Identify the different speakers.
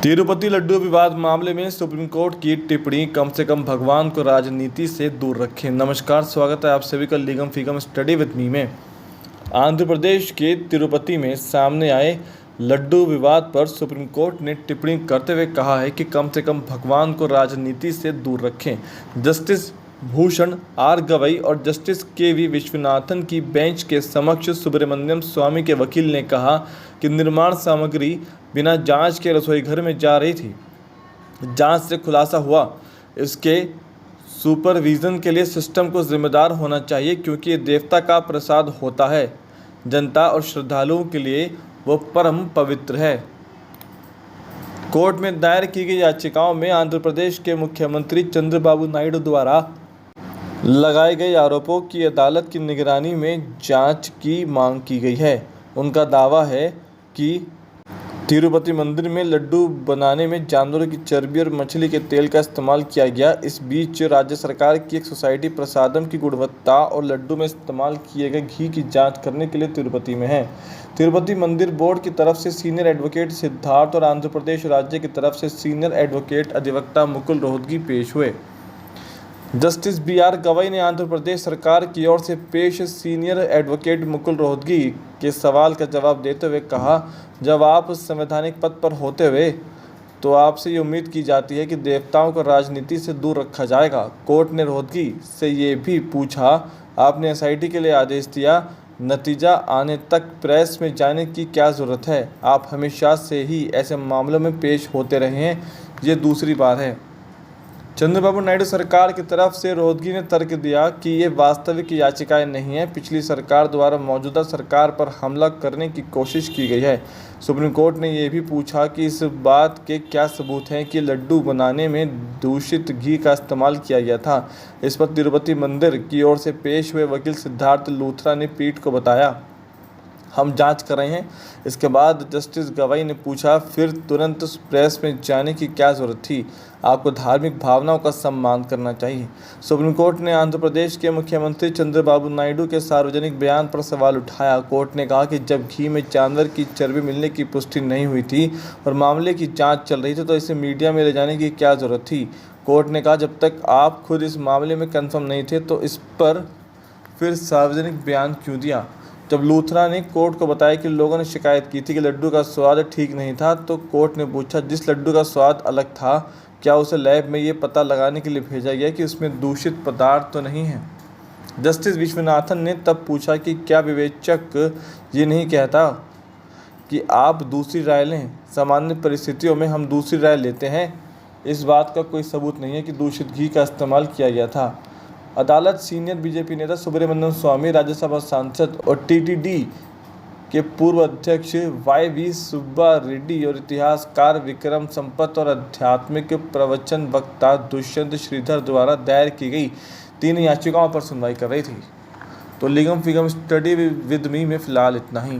Speaker 1: तिरुपति लड्डू विवाद मामले में सुप्रीम कोर्ट की टिप्पणी, कम से कम भगवान को राजनीति से दूर रखें। नमस्कार, स्वागत है आप सभी का लिगम फिगम स्टडी विद मी में। आंध्र प्रदेश के तिरुपति में सामने आए लड्डू विवाद पर सुप्रीम कोर्ट ने टिप्पणी करते हुए कहा है कि कम से कम भगवान को राजनीति से दूर रखें। जस्टिस भूषण आर गवई और जस्टिस के.वी. विश्वनाथन की बेंच के समक्ष सुब्रमण्यम स्वामी के वकील ने कहा कि निर्माण सामग्री बिना जांच के रसोई घर में जा रही थी। जांच से खुलासा हुआ, इसके सुपरविजन के लिए सिस्टम को जिम्मेदार होना चाहिए, क्योंकि ये देवता का प्रसाद होता है। जनता और श्रद्धालुओं के लिए वो परम पवित्र है। कोर्ट में दायर की गई याचिकाओं में आंध्र प्रदेश के मुख्यमंत्री चंद्रबाबू नायडू द्वारा लगाए गए आरोपों की अदालत की निगरानी में जांच की मांग की गई है। उनका दावा है कि तिरुपति मंदिर में लड्डू बनाने में जानवरों की चर्बी और मछली के तेल का इस्तेमाल किया गया। इस बीच राज्य सरकार की एक सोसाइटी प्रसादम की गुणवत्ता और लड्डू में इस्तेमाल किए गए घी की जांच करने के लिए तिरुपति में है। तिरुपति मंदिर बोर्ड की तरफ से सीनियर एडवोकेट सिद्धार्थ और आंध्र प्रदेश राज्य की तरफ से सीनियर एडवोकेट अधिवक्ता मुकुल रोहतगी पेश हुए। Justice B R. गवई ने आंध्र प्रदेश सरकार की ओर से पेश सीनियर एडवोकेट मुकुल रोहतगी के सवाल का जवाब देते हुए कहा, जब आप संवैधानिक पद पर होते हुए तो आपसे ये उम्मीद की जाती है कि देवताओं को राजनीति से दूर रखा जाएगा। कोर्ट ने रोहतगी से ये भी पूछा, आपने एसआईटी के लिए आदेश दिया, नतीजा आने तक प्रेस में जाने की क्या ज़रूरत है? आप हमेशा से ही ऐसे मामलों में पेश होते रहे हैं, ये दूसरी बार है। चंद्रबाबू नायडू सरकार की तरफ से रोहतगी ने तर्क दिया कि ये वास्तविक याचिकाएं नहीं हैं, पिछली सरकार द्वारा मौजूदा सरकार पर हमला करने की कोशिश की गई है। सुप्रीम कोर्ट ने यह भी पूछा कि इस बात के क्या सबूत हैं कि लड्डू बनाने में दूषित घी का इस्तेमाल किया गया था। इस पर तिरुपति मंदिर की ओर से पेश हुए वकील सिद्धार्थ लूथरा ने पीठ को बताया, हम जांच कर रहे हैं। इसके बाद जस्टिस गवई ने पूछा, फिर तुरंत प्रेस में जाने की क्या ज़रूरत थी? आपको धार्मिक भावनाओं का सम्मान करना चाहिए। सुप्रीम कोर्ट ने आंध्र प्रदेश के मुख्यमंत्री चंद्रबाबू नायडू के सार्वजनिक बयान पर सवाल उठाया। कोर्ट ने कहा कि जब घी में जानवर की चर्बी मिलने की पुष्टि नहीं हुई थी और मामले की जाँच चल रही थी, तो इसे मीडिया में ले जाने की क्या ज़रूरत थी? कोर्ट ने कहा, जब तक आप खुद इस मामले में कन्फर्म नहीं थे तो इस पर फिर सार्वजनिक बयान क्यों दिया? जब लूथरा ने कोर्ट को बताया कि लोगों ने शिकायत की थी कि लड्डू का स्वाद ठीक नहीं था, तो कोर्ट ने पूछा, जिस लड्डू का स्वाद अलग था, क्या उसे लैब में ये पता लगाने के लिए भेजा गया कि उसमें दूषित पदार्थ तो नहीं है? जस्टिस विश्वनाथन ने तब पूछा कि क्या विवेचक ये नहीं कहता कि आप दूसरी राय लें? सामान्य परिस्थितियों में हम दूसरी राय लेते हैं। इस बात का कोई सबूत नहीं है कि दूषित घी का इस्तेमाल किया गया था। अदालत सीनियर बीजेपी नेता सुब्रमण्यम स्वामी, राज्यसभा सांसद और टीटीडी के पूर्व अध्यक्ष वाई.वी. सुब्बा रेड्डी और इतिहासकार विक्रम संपत और आध्यात्मिक प्रवचन वक्ता दुष्यंत श्रीधर द्वारा दायर की गई 3 याचिकाओं पर सुनवाई कर रही थी। तो लिगम फिगम स्टडी विद मी में फ़िलहाल इतना ही।